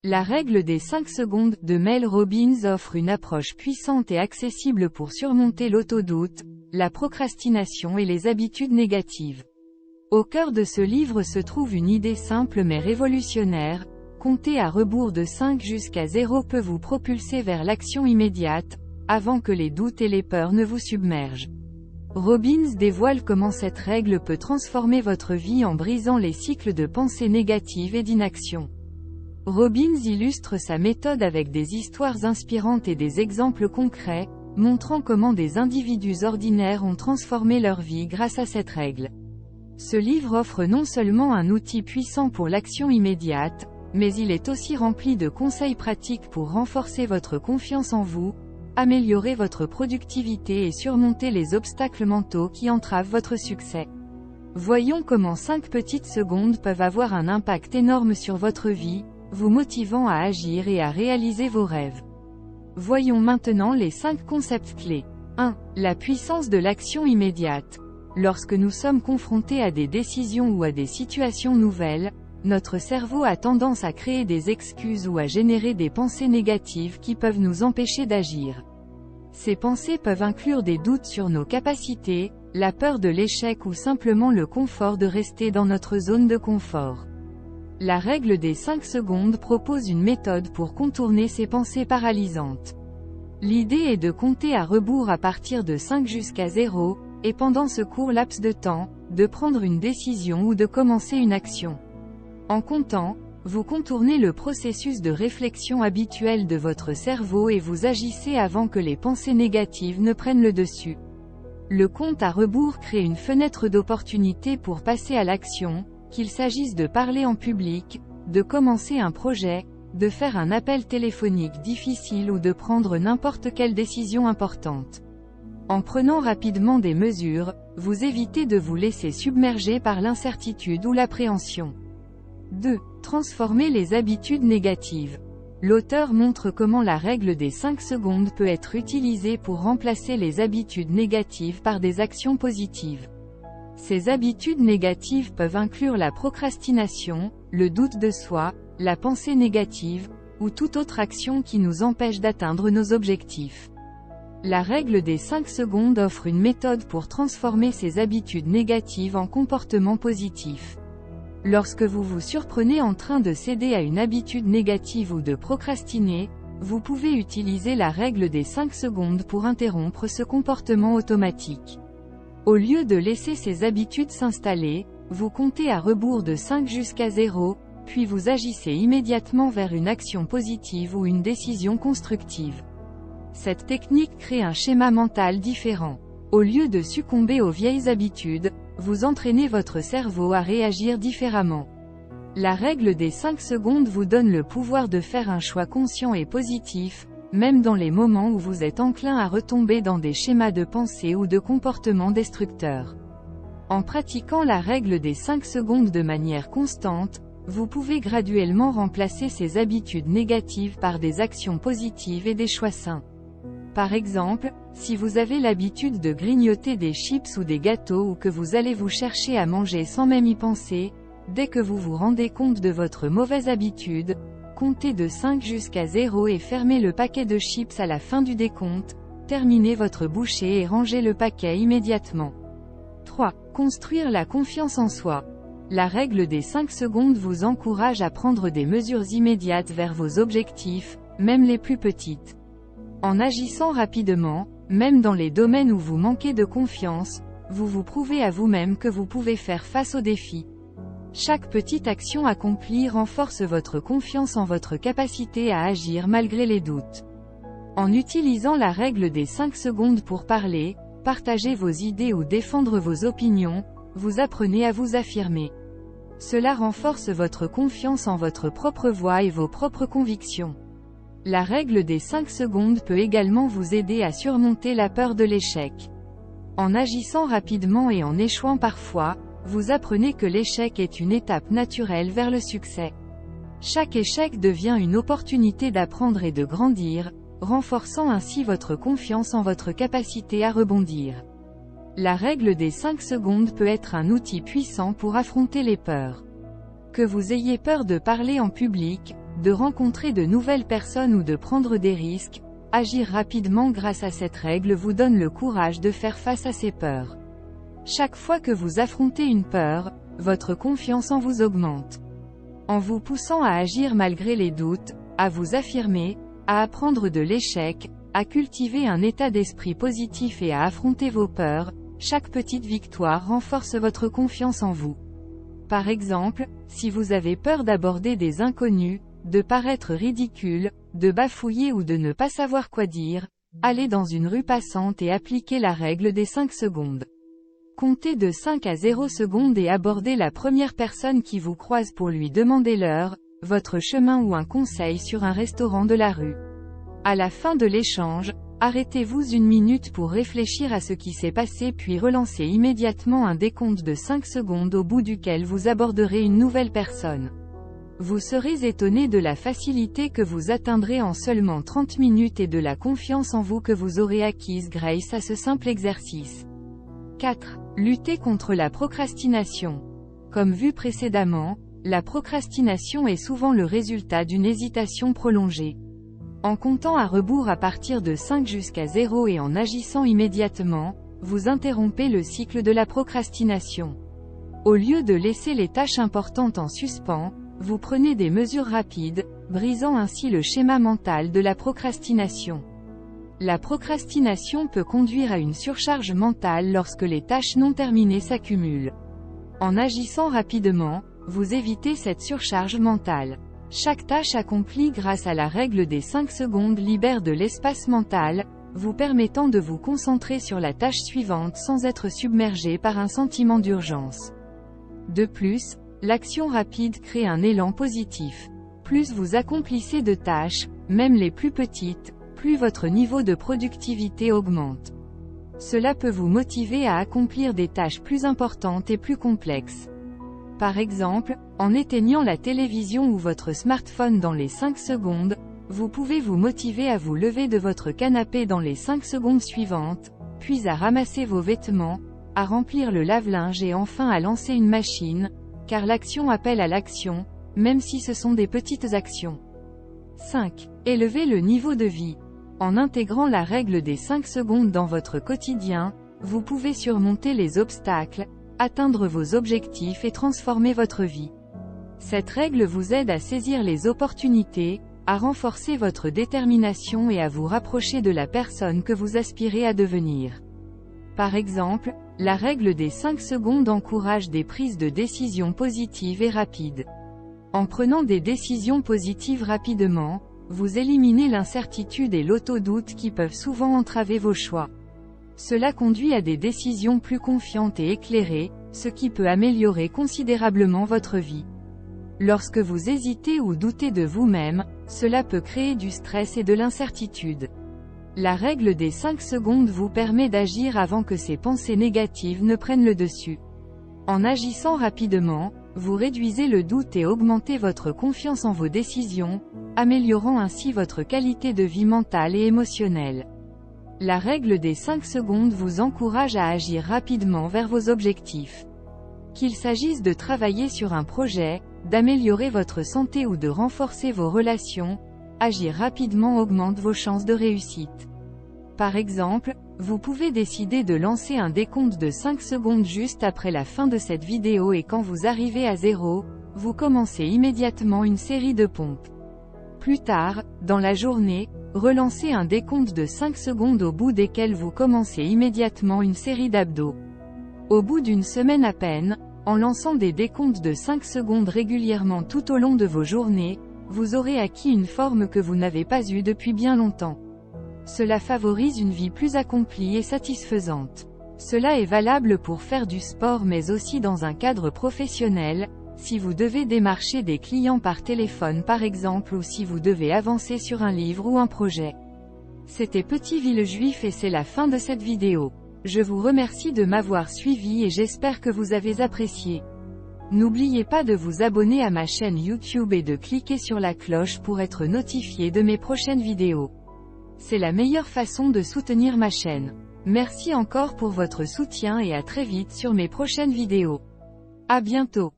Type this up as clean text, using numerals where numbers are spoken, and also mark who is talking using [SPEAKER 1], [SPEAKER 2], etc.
[SPEAKER 1] La règle des 5 secondes de Mel Robbins offre une approche puissante et accessible pour surmonter l'autodoute, la procrastination et les habitudes négatives. Au cœur de ce livre se trouve une idée simple mais révolutionnaire: compter à rebours de 5 jusqu'à 0 peut vous propulser vers l'action immédiate, avant que les doutes et les peurs ne vous submergent. Robbins dévoile comment cette règle peut transformer votre vie en brisant les cycles de pensées négatives et d'inaction. Robbins illustre sa méthode avec des histoires inspirantes et des exemples concrets, montrant comment des individus ordinaires ont transformé leur vie grâce à cette règle. Ce livre offre non seulement un outil puissant pour l'action immédiate, mais il est aussi rempli de conseils pratiques pour renforcer votre confiance en vous, améliorer votre productivité et surmonter les obstacles mentaux qui entravent votre succès. Voyons comment 5 petites secondes peuvent avoir un impact énorme sur votre vie, vous motivant à agir et à réaliser vos rêves. Voyons maintenant les 5 concepts clés. 1. La puissance de l'action immédiate. Lorsque nous sommes confrontés à des décisions ou à des situations nouvelles, notre cerveau a tendance à créer des excuses ou à générer des pensées négatives qui peuvent nous empêcher d'agir. Ces pensées peuvent inclure des doutes sur nos capacités, la peur de l'échec ou simplement le confort de rester dans notre zone de confort. La règle des 5 secondes propose une méthode pour contourner ces pensées paralysantes. L'idée est de compter à rebours à partir de 5 jusqu'à 0, et pendant ce court laps de temps, de prendre une décision ou de commencer une action. En comptant, vous contournez le processus de réflexion habituel de votre cerveau et vous agissez avant que les pensées négatives ne prennent le dessus. Le compte à rebours crée une fenêtre d'opportunité pour passer à l'action, qu'il s'agisse de parler en public, de commencer un projet, de faire un appel téléphonique difficile ou de prendre n'importe quelle décision importante. En prenant rapidement des mesures, vous évitez de vous laisser submerger par l'incertitude ou l'appréhension. 2. Transformer les habitudes négatives. L'auteur montre comment la règle des 5 secondes peut être utilisée pour remplacer les habitudes négatives par des actions positives. Ces habitudes négatives peuvent inclure la procrastination, le doute de soi, la pensée négative, ou toute autre action qui nous empêche d'atteindre nos objectifs. La règle des 5 secondes offre une méthode pour transformer ces habitudes négatives en comportements positifs. Lorsque vous vous surprenez en train de céder à une habitude négative ou de procrastiner, vous pouvez utiliser la règle des 5 secondes pour interrompre ce comportement automatique. Au lieu de laisser ces habitudes s'installer, vous comptez à rebours de 5 jusqu'à 0, puis vous agissez immédiatement vers une action positive ou une décision constructive. Cette technique crée un schéma mental différent. Au lieu de succomber aux vieilles habitudes, vous entraînez votre cerveau à réagir différemment. La règle des 5 secondes vous donne le pouvoir de faire un choix conscient et positif, même dans les moments où vous êtes enclin à retomber dans des schémas de pensée ou de comportements destructeurs. En pratiquant la règle des 5 secondes de manière constante, vous pouvez graduellement remplacer ces habitudes négatives par des actions positives et des choix sains. Par exemple, si vous avez l'habitude de grignoter des chips ou des gâteaux ou que vous allez vous chercher à manger sans même y penser, dès que vous vous rendez compte de votre mauvaise habitude, comptez de 5 jusqu'à 0 et fermez le paquet de chips à la fin du décompte, terminez votre bouchée et rangez le paquet immédiatement. 3. Construire la confiance en soi. La règle des 5 secondes vous encourage à prendre des mesures immédiates vers vos objectifs, même les plus petites. En agissant rapidement, même dans les domaines où vous manquez de confiance, vous vous prouvez à vous-même que vous pouvez faire face aux défis. Chaque petite action accomplie renforce votre confiance en votre capacité à agir malgré les doutes. En utilisant la règle des 5 secondes pour parler, partager vos idées ou défendre vos opinions, vous apprenez à vous affirmer. Cela renforce votre confiance en votre propre voix et vos propres convictions. La règle des 5 secondes peut également vous aider à surmonter la peur de l'échec. En agissant rapidement et en échouant parfois, vous apprenez que l'échec est une étape naturelle vers le succès. Chaque échec devient une opportunité d'apprendre et de grandir, renforçant ainsi votre confiance en votre capacité à rebondir. La règle des 5 secondes peut être un outil puissant pour affronter les peurs. Que vous ayez peur de parler en public, de rencontrer de nouvelles personnes ou de prendre des risques. Agir rapidement grâce à cette règle vous donne le courage de faire face à ces peurs. Chaque fois que vous affrontez une peur, votre confiance en vous augmente. En vous poussant à agir malgré les doutes, à vous affirmer, à apprendre de l'échec, à cultiver un état d'esprit positif et à affronter vos peurs, chaque petite victoire renforce votre confiance en vous. Par exemple, si vous avez peur d'aborder des inconnus, de paraître ridicule, de bafouiller ou de ne pas savoir quoi dire, allez dans une rue passante et appliquez la règle des 5 secondes. Comptez de 5 à 0 secondes et abordez la première personne qui vous croise pour lui demander l'heure, votre chemin ou un conseil sur un restaurant de la rue. À la fin de l'échange, arrêtez-vous une minute pour réfléchir à ce qui s'est passé puis relancez immédiatement un décompte de 5 secondes au bout duquel vous aborderez une nouvelle personne. Vous serez étonné de la facilité que vous atteindrez en seulement 30 minutes et de la confiance en vous que vous aurez acquise grâce à ce simple exercice. 4. Lutter contre la procrastination. Comme vu précédemment, la procrastination est souvent le résultat d'une hésitation prolongée. En comptant à rebours à partir de 5 jusqu'à 0 et en agissant immédiatement, vous interrompez le cycle de la procrastination. Au lieu de laisser les tâches importantes en suspens, vous prenez des mesures rapides, brisant ainsi le schéma mental de la procrastination. La procrastination peut conduire à une surcharge mentale lorsque les tâches non terminées s'accumulent. En agissant rapidement, vous évitez cette surcharge mentale. Chaque tâche accomplie grâce à la règle des 5 secondes libère de l'espace mental, vous permettant de vous concentrer sur la tâche suivante sans être submergé par un sentiment d'urgence. De plus, l'action rapide crée un élan positif. Plus vous accomplissez de tâches, même les plus petites, plus votre niveau de productivité augmente. Cela peut vous motiver à accomplir des tâches plus importantes et plus complexes. Par exemple, en éteignant la télévision ou votre smartphone dans les 5 secondes, vous pouvez vous motiver à vous lever de votre canapé dans les 5 secondes suivantes, puis à ramasser vos vêtements, à remplir le lave-linge et enfin à lancer une machine, car l'action appelle à l'action, même si ce sont des petites actions. 5. Élevez le niveau de vie. En intégrant la règle des 5 secondes dans votre quotidien, vous pouvez surmonter les obstacles, atteindre vos objectifs et transformer votre vie. Cette règle vous aide à saisir les opportunités, à renforcer votre détermination et à vous rapprocher de la personne que vous aspirez à devenir. Par exemple, la règle des 5 secondes encourage des prises de décisions positives et rapides. En prenant des décisions positives rapidement, vous éliminez l'incertitude et l'auto-doute qui peuvent souvent entraver vos choix. Cela conduit à des décisions plus confiantes et éclairées, ce qui peut améliorer considérablement votre vie. Lorsque vous hésitez ou doutez de vous-même, cela peut créer du stress et de l'incertitude. La règle des 5 secondes vous permet d'agir avant que ces pensées négatives ne prennent le dessus. En agissant rapidement, vous réduisez le doute et augmentez votre confiance en vos décisions, améliorant ainsi votre qualité de vie mentale et émotionnelle. La règle des 5 secondes vous encourage à agir rapidement vers vos objectifs. Qu'il s'agisse de travailler sur un projet, d'améliorer votre santé ou de renforcer vos relations, agir rapidement augmente vos chances de réussite. Par exemple, vous pouvez décider de lancer un décompte de 5 secondes juste après la fin de cette vidéo et quand vous arrivez à 0, vous commencez immédiatement une série de pompes. Plus tard, dans la journée, relancez un décompte de 5 secondes au bout desquels vous commencez immédiatement une série d'abdos. Au bout d'une semaine à peine, en lançant des décomptes de 5 secondes régulièrement tout au long de vos journées, vous aurez acquis une forme que vous n'avez pas eue depuis bien longtemps. Cela favorise une vie plus accomplie et satisfaisante. Cela est valable pour faire du sport mais aussi dans un cadre professionnel, si vous devez démarcher des clients par téléphone par exemple ou si vous devez avancer sur un livre ou un projet. C'était Petit Villejuif et c'est la fin de cette vidéo. Je vous remercie de m'avoir suivi et j'espère que vous avez apprécié. N'oubliez pas de vous abonner à ma chaîne YouTube et de cliquer sur la cloche pour être notifié de mes prochaines vidéos. C'est la meilleure façon de soutenir ma chaîne. Merci encore pour votre soutien et à très vite sur mes prochaines vidéos. À bientôt.